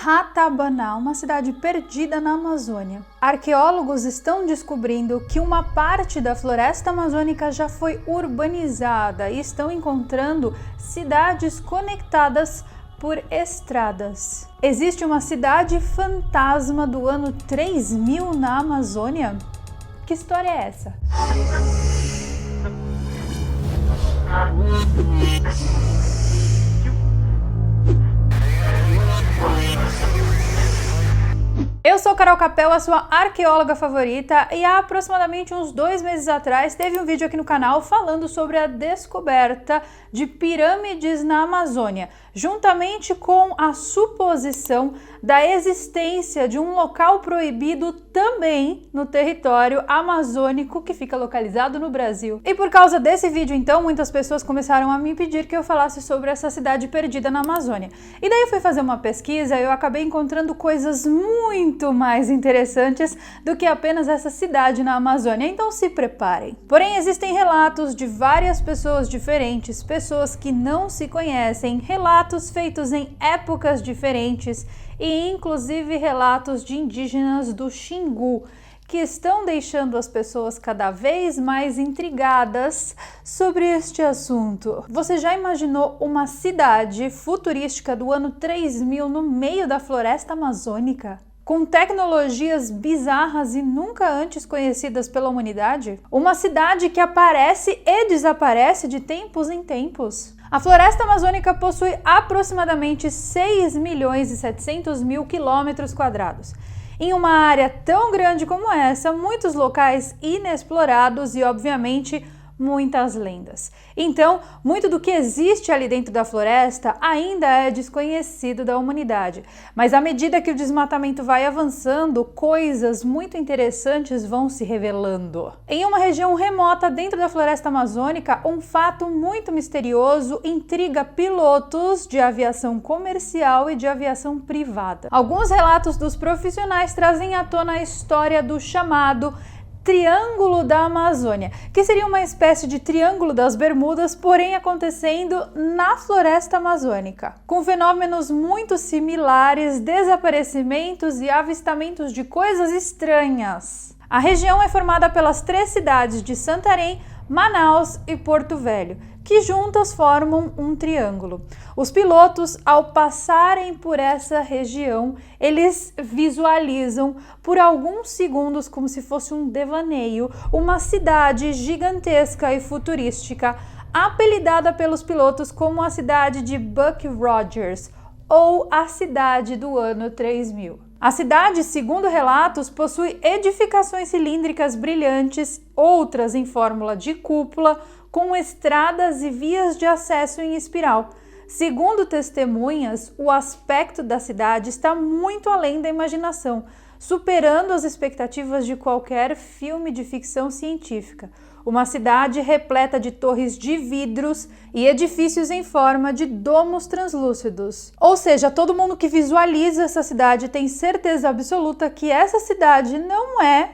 Ratabaná, uma cidade perdida na Amazônia. Arqueólogos estão descobrindo que uma parte da floresta amazônica já foi urbanizada e estão encontrando cidades conectadas por estradas. Existe uma cidade fantasma do ano 3000 na Amazônia? Que história é essa? Eu sou Carol Capel, a sua arqueóloga favorita, e há aproximadamente uns 2 meses atrás teve um vídeo aqui no canal falando sobre a descoberta de pirâmides na Amazônia, juntamente com a suposição da existência de um local proibido também no território amazônico que fica localizado no Brasil. E por causa desse vídeo, então, muitas pessoas começaram a me pedir que eu falasse sobre essa cidade perdida na Amazônia. E daí eu fui fazer uma pesquisa e eu acabei encontrando coisas muito mais interessantes do que apenas essa cidade na Amazônia, então se preparem. Porém, existem relatos de várias pessoas diferentes, pessoas que não se conhecem, relatos feitos em épocas diferentes e inclusive relatos de indígenas do Xingu, que estão deixando as pessoas cada vez mais intrigadas sobre este assunto. Você já imaginou uma cidade futurística do ano 3000 no meio da floresta amazônica? Com tecnologias bizarras e nunca antes conhecidas pela humanidade? Uma cidade que aparece e desaparece de tempos em tempos? A floresta amazônica possui aproximadamente 6.700.000 quilômetros quadrados. Em uma área tão grande como essa, muitos locais inexplorados e, obviamente, muitas lendas. Então, muito do que existe ali dentro da floresta ainda é desconhecido da humanidade. Mas à medida que o desmatamento vai avançando, coisas muito interessantes vão se revelando. Em uma região remota dentro da floresta amazônica, um fato muito misterioso intriga pilotos de aviação comercial e de aviação privada. Alguns relatos dos profissionais trazem à tona a história do chamado Triângulo da Amazônia, que seria uma espécie de Triângulo das Bermudas, porém acontecendo na floresta amazônica, com fenômenos muito similares, desaparecimentos e avistamentos de coisas estranhas. A região é formada pelas 3 cidades de Santarém, Manaus e Porto Velho, que juntas formam um triângulo. Os pilotos, ao passarem por essa região, eles visualizam por alguns segundos, como se fosse um devaneio, uma cidade gigantesca e futurística, apelidada pelos pilotos como a cidade de Buck Rogers, ou a cidade do ano 3000. A cidade, segundo relatos, possui edificações cilíndricas brilhantes, outras em fórmula de cúpula, com estradas e vias de acesso em espiral. Segundo testemunhas, o aspecto da cidade está muito além da imaginação, superando as expectativas de qualquer filme de ficção científica. Uma cidade repleta de torres de vidros e edifícios em forma de domos translúcidos. Ou seja, todo mundo que visualiza essa cidade tem certeza absoluta que essa cidade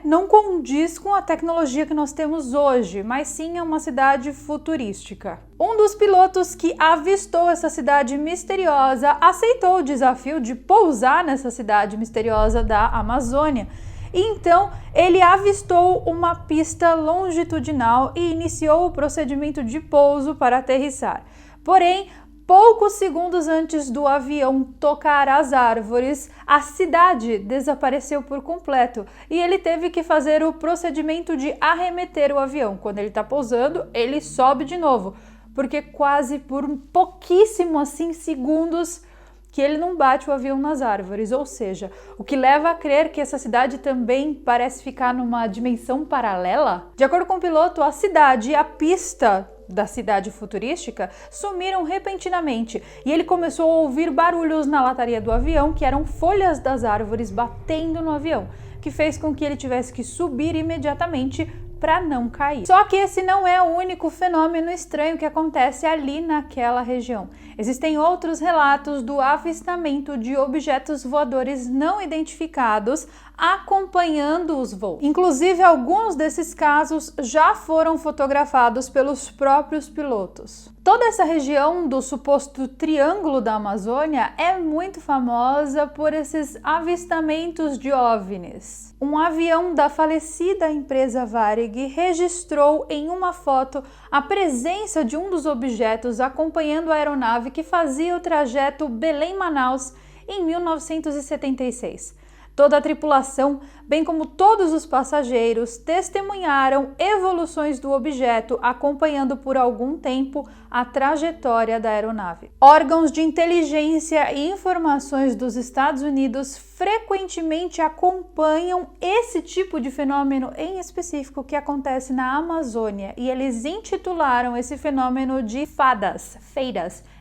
não condiz com a tecnologia que nós temos hoje, mas sim é uma cidade futurística. Um dos pilotos que avistou essa cidade misteriosa aceitou o desafio de pousar nessa cidade misteriosa da Amazônia. Então, ele avistou uma pista longitudinal e iniciou o procedimento de pouso para aterrissar. Porém, poucos segundos antes do avião tocar as árvores, a cidade desapareceu por completo e ele teve que fazer o procedimento de arremeter o avião. Quando ele está pousando, ele sobe de novo, porque quase por pouquíssimo segundos que ele não bate o avião nas árvores, ou seja, o que leva a crer que essa cidade também parece ficar numa dimensão paralela. De acordo com o piloto, a cidade e a pista da cidade futurística sumiram repentinamente e ele começou a ouvir barulhos na lataria do avião, que eram folhas das árvores batendo no avião, que fez com que ele tivesse que subir imediatamente para não cair. Só que esse não é o único fenômeno estranho que acontece ali naquela região. Existem outros relatos do avistamento de objetos voadores não identificados acompanhando os voos. Inclusive, alguns desses casos já foram fotografados pelos próprios pilotos. Toda essa região do suposto Triângulo da Amazônia é muito famosa por esses avistamentos de OVNIs. Um avião da falecida empresa Varig registrou em uma foto a presença de um dos objetos acompanhando a aeronave que fazia o trajeto Belém-Manaus em 1976. Toda a tripulação, bem como todos os passageiros, testemunharam evoluções do objeto, acompanhando por algum tempo a trajetória da aeronave. Órgãos de inteligência e informações dos Estados Unidos frequentemente acompanham esse tipo de fenômeno em específico que acontece na Amazônia, e eles intitularam esse fenômeno de FADAS,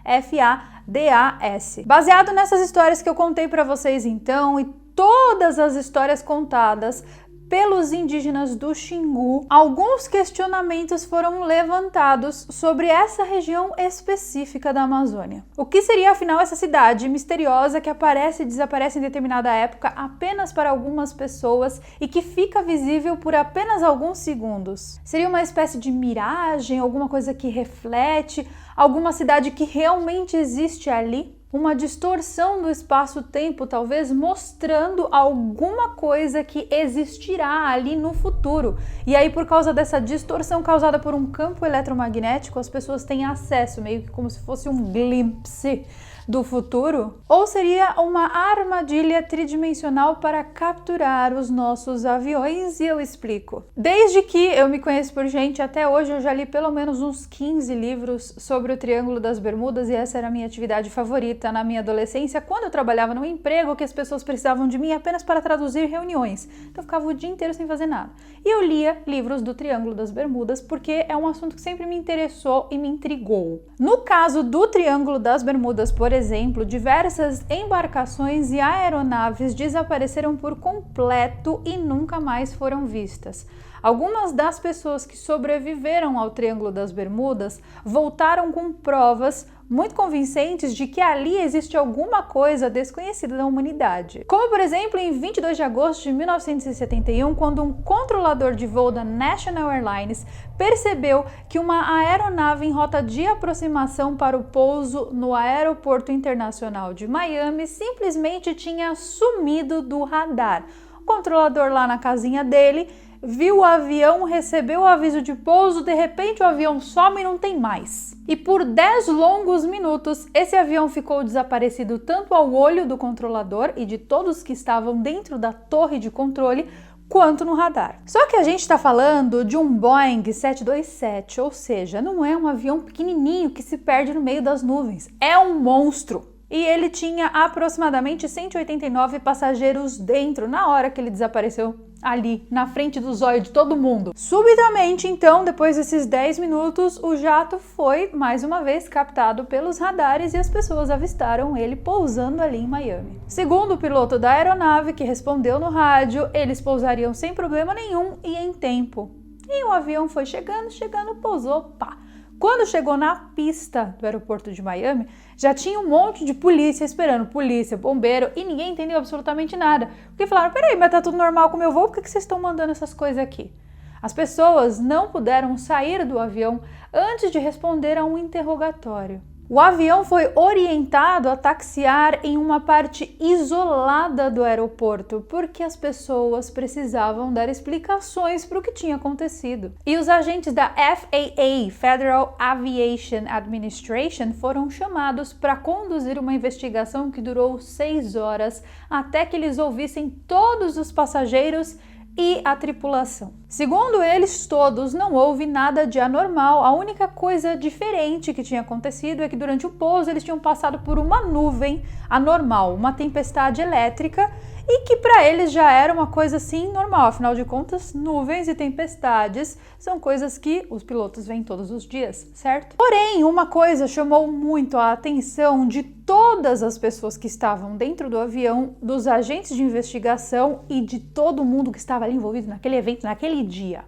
F-A-D-A-S. Baseado nessas histórias que eu contei para vocês então, e todas as histórias contadas pelos indígenas do Xingu, alguns questionamentos foram levantados sobre essa região específica da Amazônia. O que seria afinal essa cidade misteriosa que aparece e desaparece em determinada época apenas para algumas pessoas e que fica visível por apenas alguns segundos? Seria uma espécie de miragem, alguma coisa que reflete, alguma cidade que realmente existe ali? Uma distorção do espaço-tempo, talvez mostrando alguma coisa que existirá ali no futuro. E aí, por causa dessa distorção causada por um campo eletromagnético, as pessoas têm acesso, meio que como se fosse um glimpse do futuro? Ou seria uma armadilha tridimensional para capturar os nossos aviões? E eu explico. Desde que eu me conheço por gente, até hoje eu já li pelo menos uns 15 livros sobre o Triângulo das Bermudas, e essa era a minha atividade favorita na minha adolescência, quando eu trabalhava num emprego que as pessoas precisavam de mim apenas para traduzir reuniões. Então eu ficava o dia inteiro sem fazer nada. E eu lia livros do Triângulo das Bermudas porque é um assunto que sempre me interessou e me intrigou. No caso do Triângulo das Bermudas, por exemplo, diversas embarcações e aeronaves desapareceram por completo e nunca mais foram vistas. Algumas das pessoas que sobreviveram ao Triângulo das Bermudas voltaram com provas muito convincentes de que ali existe alguma coisa desconhecida da humanidade. Como, por exemplo, em 22 de agosto de 1971, quando um controlador de voo da National Airlines percebeu que uma aeronave em rota de aproximação para o pouso no Aeroporto Internacional de Miami simplesmente tinha sumido do radar. O controlador lá na casinha dele viu o avião, recebeu o aviso de pouso, de repente o avião some e não tem mais. E por 10 longos minutos, esse avião ficou desaparecido tanto ao olho do controlador e de todos que estavam dentro da torre de controle, quanto no radar. Só que a gente está falando de um Boeing 727, ou seja, não é um avião pequenininho que se perde no meio das nuvens, é um monstro. E ele tinha aproximadamente 189 passageiros dentro na hora que ele desapareceu ali, na frente dos olhos de todo mundo. Subitamente, então, depois desses 10 minutos, o jato foi, mais uma vez, captado pelos radares e as pessoas avistaram ele pousando ali em Miami. Segundo o piloto da aeronave, que respondeu no rádio, eles pousariam sem problema nenhum e em tempo. E o avião foi chegando, pousou, pá. Quando chegou na pista do aeroporto de Miami, já tinha um monte de polícia esperando, polícia, bombeiro, e ninguém entendeu absolutamente nada. Porque falaram, peraí, mas tá tudo normal com o meu voo, por que vocês estão mandando essas coisas aqui? As pessoas não puderam sair do avião antes de responder a um interrogatório. O avião foi orientado a taxiar em uma parte isolada do aeroporto, porque as pessoas precisavam dar explicações para o que tinha acontecido. E os agentes da FAA, Federal Aviation Administration, foram chamados para conduzir uma investigação que durou 6 horas, até que eles ouvissem todos os passageiros e a tripulação. Segundo eles todos, não houve nada de anormal. A única coisa diferente que tinha acontecido é que durante o pouso eles tinham passado por uma nuvem anormal, uma tempestade elétrica, e que para eles já era uma coisa assim normal. Afinal de contas, nuvens e tempestades são coisas que os pilotos veem todos os dias, certo? Porém, uma coisa chamou muito a atenção de todas as pessoas que estavam dentro do avião, dos agentes de investigação e de todo mundo que estava ali envolvido naquele evento, naquele dia.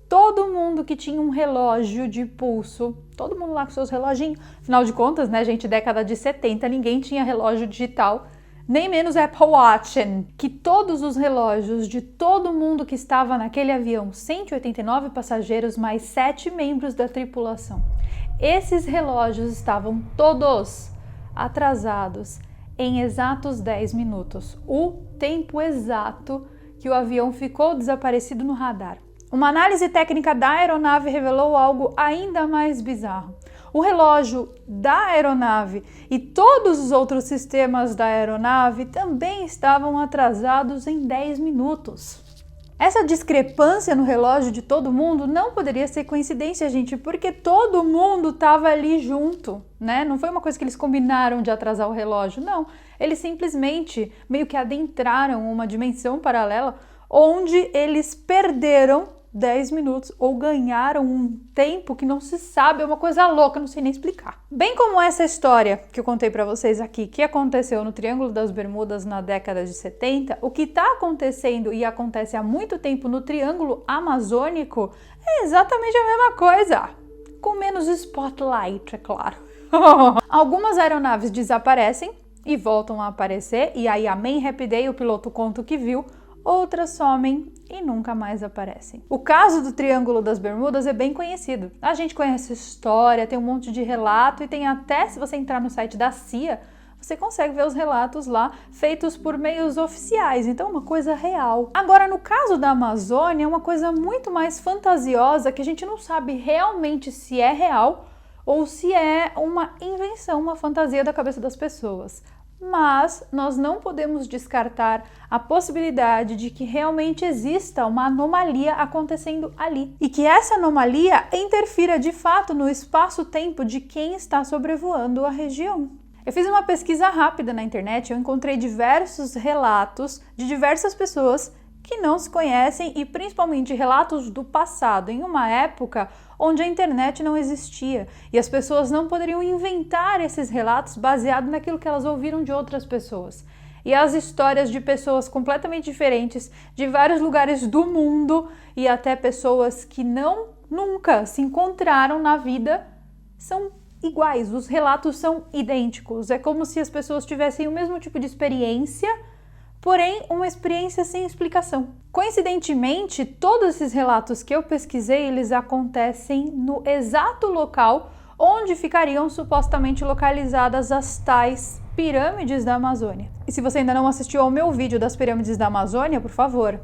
Todo mundo que tinha um relógio de pulso, todo mundo lá com seus reloginhos, afinal de contas, né, gente, década de 70, ninguém tinha relógio digital, nem menos Apple Watch, que todos os relógios de todo mundo que estava naquele avião, 189 passageiros mais 7 membros da tripulação, Esses relógios estavam todos atrasados em exatos 10 minutos, o tempo exato que o avião ficou desaparecido no radar. Uma análise técnica da aeronave revelou algo ainda mais bizarro. O relógio da aeronave e todos os outros sistemas da aeronave também estavam atrasados em 10 minutos. Essa discrepância no relógio de todo mundo não poderia ser coincidência, gente, porque todo mundo estava ali junto, né? Não foi uma coisa que eles combinaram de atrasar o relógio, não. Eles simplesmente meio que adentraram uma dimensão paralela onde eles perderam 10 minutos ou ganharam um tempo que não se sabe, é uma coisa louca, não sei nem explicar. Bem como essa história que eu contei para vocês aqui, que aconteceu no Triângulo das Bermudas na década de 70, o que está acontecendo e acontece há muito tempo no Triângulo Amazônico é exatamente a mesma coisa, com menos spotlight, é claro. Algumas aeronaves desaparecem e voltam a aparecer, e aí amém, happy day, o piloto conta o que viu. Outras somem e nunca mais aparecem. O caso do Triângulo das Bermudas é bem conhecido. A gente conhece a história, tem um monte de relato e tem até, se você entrar no site da CIA, você consegue ver os relatos lá feitos por meios oficiais, então é uma coisa real. Agora, no caso da Amazônia, é uma coisa muito mais fantasiosa que a gente não sabe realmente se é real ou se é uma invenção, uma fantasia da cabeça das pessoas. Mas nós não podemos descartar a possibilidade de que realmente exista uma anomalia acontecendo ali e que essa anomalia interfira de fato no espaço-tempo de quem está sobrevoando a região. Eu fiz uma pesquisa rápida na internet, eu encontrei diversos relatos de diversas pessoas que não se conhecem e principalmente relatos do passado, em uma época onde a internet não existia e as pessoas não poderiam inventar esses relatos baseado naquilo que elas ouviram de outras pessoas. E as histórias de pessoas completamente diferentes, de vários lugares do mundo e até pessoas que nunca se encontraram na vida, são iguais, os relatos são idênticos. É como se as pessoas tivessem o mesmo tipo de experiência, porém uma experiência sem explicação. Coincidentemente, todos esses relatos que eu pesquisei, eles acontecem no exato local onde ficariam supostamente localizadas as tais pirâmides da Amazônia. E se você ainda não assistiu ao meu vídeo das pirâmides da Amazônia, por favor,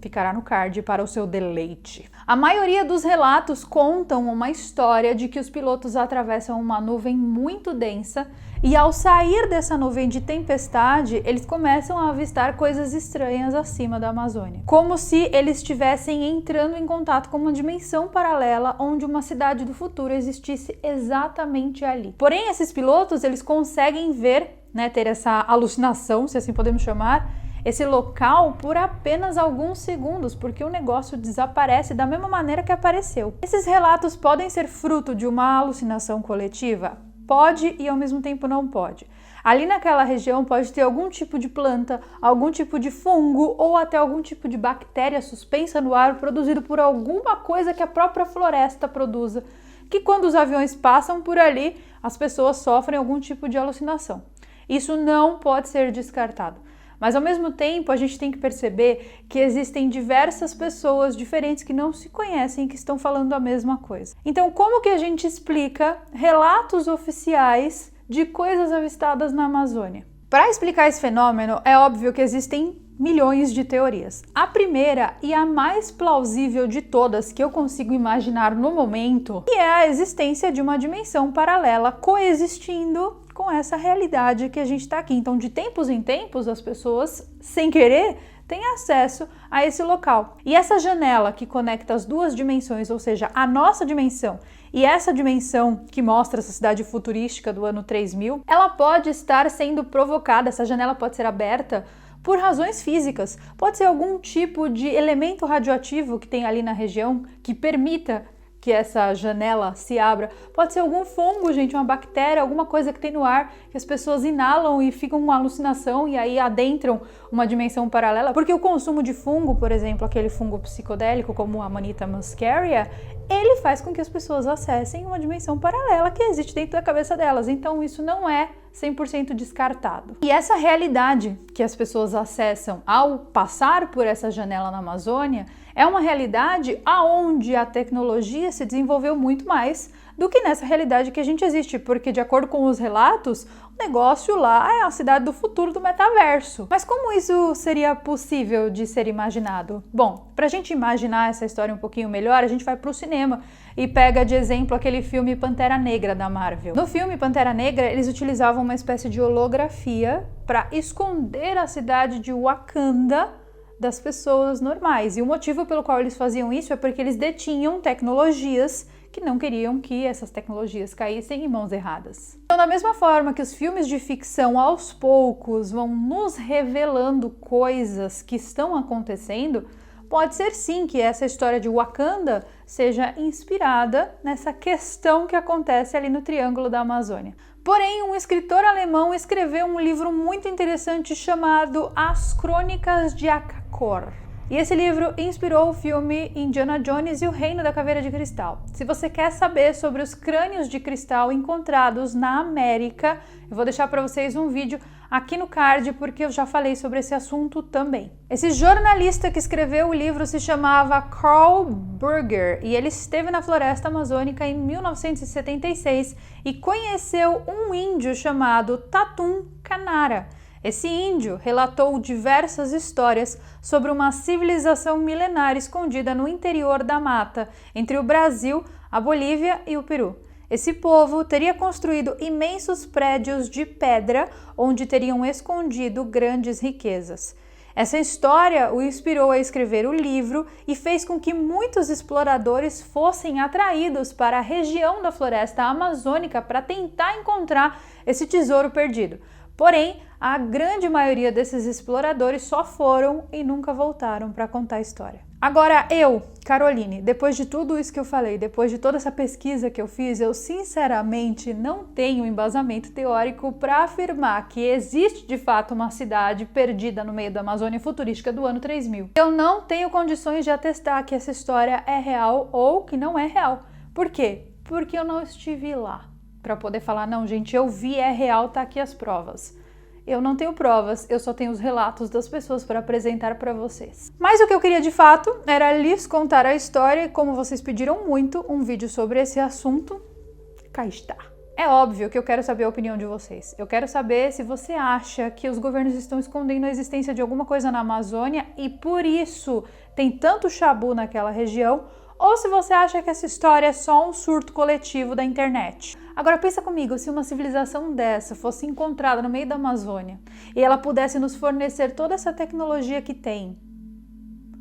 ficará no card para o seu deleite. A maioria dos relatos contam uma história de que os pilotos atravessam uma nuvem muito densa e ao sair dessa nuvem de tempestade, eles começam a avistar coisas estranhas acima da Amazônia. Como se eles estivessem entrando em contato com uma dimensão paralela onde uma cidade do futuro existisse exatamente ali. Porém, esses pilotos, eles conseguem ver, ter essa alucinação, se assim podemos chamar, esse local por apenas alguns segundos, porque o negócio desaparece da mesma maneira que apareceu. Esses relatos podem ser fruto de uma alucinação coletiva? Pode e ao mesmo tempo não pode. Ali naquela região pode ter algum tipo de planta, algum tipo de fungo ou até algum tipo de bactéria suspensa no ar produzido por alguma coisa que a própria floresta produza, que quando os aviões passam por ali, as pessoas sofrem algum tipo de alucinação. Isso não pode ser descartado. Mas ao mesmo tempo a gente tem que perceber que existem diversas pessoas diferentes que não se conhecem e que estão falando a mesma coisa. Então, como que a gente explica relatos oficiais de coisas avistadas na Amazônia? Para explicar esse fenômeno, é óbvio que existem milhões de teorias. A primeira e a mais plausível de todas que eu consigo imaginar no momento é a existência de uma dimensão paralela coexistindo com essa realidade que a gente está aqui. Então, de tempos em tempos, as pessoas, sem querer, têm acesso a esse local. E essa janela que conecta as duas dimensões, ou seja, a nossa dimensão e essa dimensão que mostra essa cidade futurística do ano 3000, ela pode estar sendo provocada, essa janela pode ser aberta por razões físicas. Pode ser algum tipo de elemento radioativo que tem ali na região que permita que essa janela se abra. Pode ser algum fungo, gente, uma bactéria, alguma coisa que tem no ar que as pessoas inalam e ficam com uma alucinação e aí adentram uma dimensão paralela. Porque o consumo de fungo, por exemplo, aquele fungo psicodélico como a Amanita muscaria, ele faz com que as pessoas acessem uma dimensão paralela que existe dentro da cabeça delas. Então isso não é 100% descartado. E essa realidade que as pessoas acessam ao passar por essa janela na Amazônia é uma realidade aonde a tecnologia se desenvolveu muito mais do que nessa realidade que a gente existe, porque de acordo com os relatos, o negócio lá é a cidade do futuro do metaverso. Mas como isso seria possível de ser imaginado? Bom, pra gente imaginar essa história um pouquinho melhor, a gente vai pro cinema e pega de exemplo aquele filme Pantera Negra da Marvel. No filme Pantera Negra, eles utilizavam uma espécie de holografia para esconder a cidade de Wakanda das pessoas normais. E o motivo pelo qual eles faziam isso é porque eles detinham tecnologias que não queriam que essas tecnologias caíssem em mãos erradas. Então, da mesma forma que os filmes de ficção aos poucos vão nos revelando coisas que estão acontecendo, pode ser sim que essa história de Wakanda seja inspirada nessa questão que acontece ali no Triângulo da Amazônia. Porém, um escritor alemão escreveu um livro muito interessante chamado As Crônicas de Akakor. E esse livro inspirou o filme Indiana Jones e o Reino da Caveira de Cristal. Se você quer saber sobre os crânios de cristal encontrados na América, eu vou deixar para vocês um vídeo aqui no card, porque eu já falei sobre esse assunto também. Esse jornalista que escreveu o livro se chamava Carl Burger e ele esteve na floresta amazônica em 1976 e conheceu um índio chamado Tatum Kanara. Esse índio relatou diversas histórias sobre uma civilização milenar escondida no interior da mata, entre o Brasil, a Bolívia e o Peru. Esse povo teria construído imensos prédios de pedra onde teriam escondido grandes riquezas. Essa história o inspirou a escrever o livro e fez com que muitos exploradores fossem atraídos para a região da floresta amazônica para tentar encontrar esse tesouro perdido. Porém, a grande maioria desses exploradores só foram e nunca voltaram para contar a história. Agora eu, Caroline, depois de tudo isso que eu falei, depois de toda essa pesquisa que eu fiz, eu sinceramente não tenho embasamento teórico para afirmar que existe de fato uma cidade perdida no meio da Amazônia futurística do ano 3000. Eu não tenho condições de atestar que essa história é real ou que não é real. Por quê? Porque eu não estive lá para poder falar, não, gente, eu vi, é real, tá aqui as provas. Eu não tenho provas, eu só tenho os relatos das pessoas para apresentar para vocês. Mas o que eu queria de fato era lhes contar a história e como vocês pediram muito um vídeo sobre esse assunto, cá está. É óbvio que eu quero saber a opinião de vocês. Eu quero saber se você acha que os governos estão escondendo a existência de alguma coisa na Amazônia e por isso tem tanto chabu naquela região, ou se você acha que essa história é só um surto coletivo da internet. Agora pensa comigo, se uma civilização dessa fosse encontrada no meio da Amazônia e ela pudesse nos fornecer toda essa tecnologia que tem,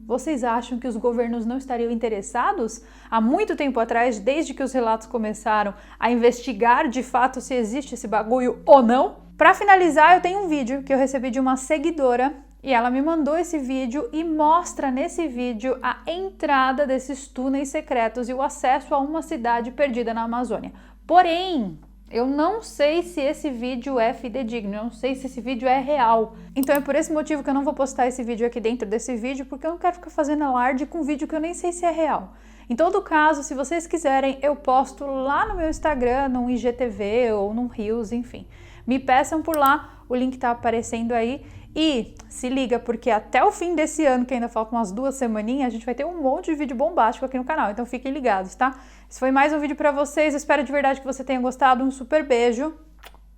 vocês acham que os governos não estariam interessados? Há muito tempo atrás, desde que os relatos começaram a investigar de fato se existe esse bagulho ou não? Para finalizar, eu tenho um vídeo que eu recebi de uma seguidora e ela me mandou esse vídeo e mostra nesse vídeo a entrada desses túneis secretos e o acesso a uma cidade perdida na Amazônia. Porém, eu não sei se esse vídeo é fidedigno, eu não sei se esse vídeo é real. Então é por esse motivo que eu não vou postar esse vídeo aqui dentro desse vídeo, porque eu não quero ficar fazendo alarde com um vídeo que eu nem sei se é real. Em todo caso, se vocês quiserem, eu posto lá no meu Instagram, no IGTV ou no Reels, enfim. Me peçam por lá, o link tá aparecendo aí. E se liga, porque até o fim desse ano, que ainda faltam umas 2 semaninhas, a gente vai ter um monte de vídeo bombástico aqui no canal, então fiquem ligados, tá? Esse foi mais um vídeo pra vocês, espero de verdade que você tenha gostado, um super beijo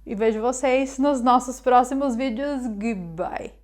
e vejo vocês nos nossos próximos vídeos. Goodbye!